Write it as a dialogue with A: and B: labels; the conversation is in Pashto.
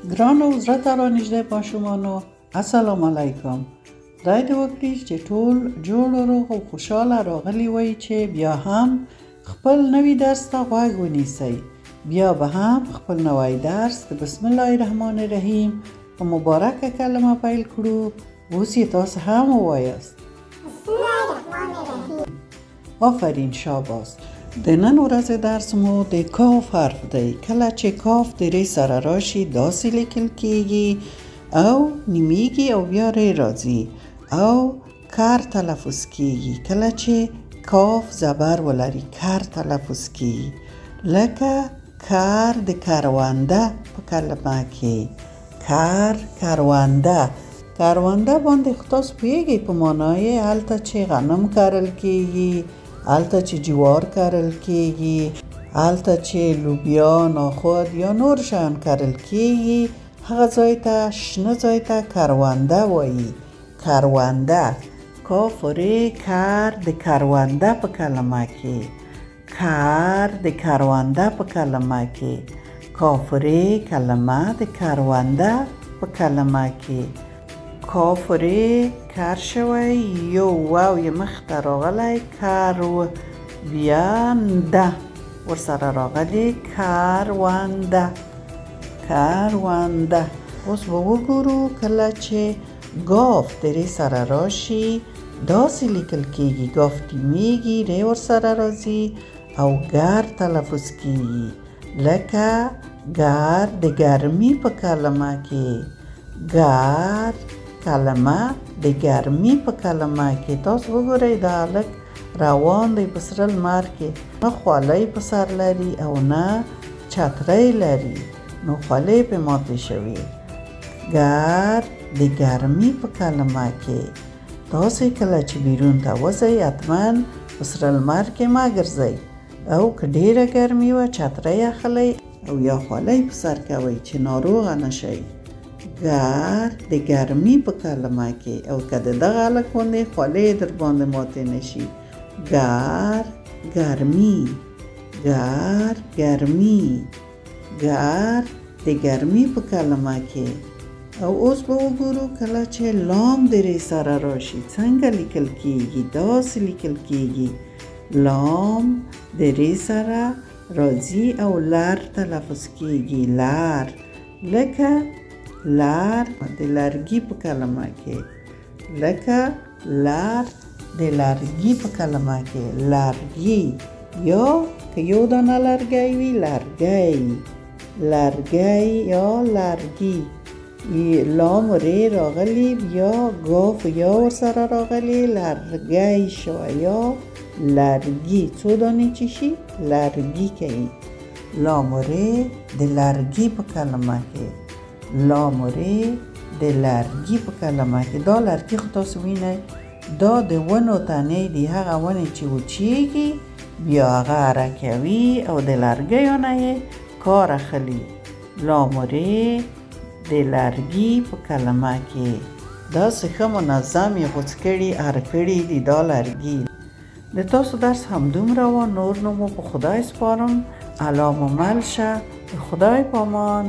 A: ګران او زړه ته رانږدې ماشومانو، السلام علیکم. خدای دې وکړي چې ټول جوړ روغ او خوشحاله راغلي وئ، چې بیا هم خپل نوي درس ته غوږ ونیسئ. بیا به هم خپل نوی درس د بسم الله الرحمن الرحیم په مبارکه کلمه پیل کړو. اوس یې تاسو هم ووایاست.
B: بسم الله الرحمن الرحیم.
A: آفرین، شاباس. د نن ورځې درس مو د کاف حرف دی. کله چې کاف د ری سره راشي داسې لیکل کیږي او نیمیږي او بیا ری راځي او کر تلفظ کیږي. کله چې کاف زبر ولري کر تلفظ کیږي، لکه کر د کرونده په کلمه کې. کرونده باندې خو تاسو پوهیږئ په معنای هلته چې غنم کرل کیږي، هلته چې جوار کرل کیږي، هلته چې لوبیا، نخود یا نور شیان کرل کیږي، هغه ځای ته شنه ځای ته کرونده وایي. کرونده، کاف ری کر د کرونده په کلمه کې. کر د کرونده په کلمه کې. کاف ری کلمه د کرونده په کلمه کې. کاف ری کر شوی، یو واو یې مخته راغلی، کرو، بیا نده ورسره راغلی، کرونده. اوس به وګورو کله چې ګاف د ری سره راشي داسې لیکل کیږي. ګاف ټیمیږي، ری ورسره راځي او ګر تلفظ کیږي، لکه ګر د ګرمي په کلمه کې. ګر کلمه د ګرمي په کلمه کې. تاسو وګورئ دا هلک روان دی په سره لمر کې، نه خولۍ په سر لري او نه چترۍ لري، نو خولۍ پې ماتې شوې. ګر د ګرمي په کلمه کې. تاسې کله چې بیرون ته وځئ حتما په سره لمر کې مه ګرځئ، او که ډېره ګرمي وه چترۍ اخلئ او یا خولۍ په سر کوئ چې ناروغه نه شئ. ګر د ګرمي په کلمه کې. او که د دغه هلک باندې خولۍ در باندې ماتې نه شي. ګر ګرمي. ګر ګرمي. ګر د ګرمي په کلمه کې. او اوس به وګورو کله چې لام د ری سره راشي څنګه لیکل کیږي. داسې لیکل کیږي، لام د ری سره راځي او لر تلفظ کیږي. لر، لکه لر د لرګي په کلمه کې. لکه لر د لرګي په کلمه کې. لرګي، یا که یو دانه لرګی وي لرګی. لرګی یا لرګي. لام ری راغلی، بیا ګاف یا ورسره راغلی، لرګی شو یا لرګي. څو دانې چې شي لرګي کوي. لام ری د لرګي په کلمه کې. لام ری د لرګي په کلمه کې. دا لرګي خو تاسو وینئ دا د ونو تنې دي، هغه ونې چې وچیږي بیا هغه اره کوي او د لرګیو نه یې کار اخلي. لام ری د لرګي په کلمه کې. داسې ښه منظم یې غوڅ کړي اره کړي دي دا لرګي. د تاسو درس همدومره و، نور نو مو په خدای سپارم. الله مو مل شه. د خدای پامان.